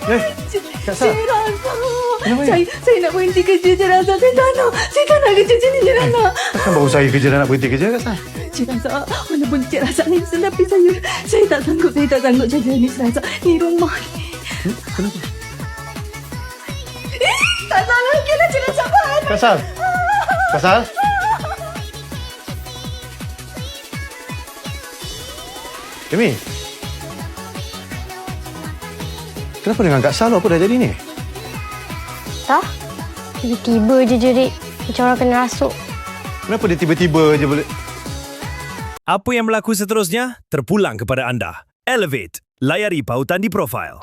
Kak Sal. Cik Rasa. Kenapa ni? Saya nak berhenti kerja Cik Rasa. Saya tak nak. Saya tak nak kerja sini Cik Rasa. Takkan baru saya kerja dah nak berhenti kerja, Kak Sal? Cik Rasa, walaupun Cik Rasa ni tapi saya tak sanggup jaga ni Cik Rasa. Ni rumah ni. Kenapa? Tak salah lagi lah Cik Rasa. Kak Sal. Kak Sal. Amy. Kenapa dengan Kak Sal? Apa dah jadi ni? Tak? Tiba-tiba je jerit. Macam orang kena rasuk. Kenapa dia tiba-tiba je boleh... Apa yang berlaku seterusnya terpulang kepada anda. Elevate. Layari pautan di profil.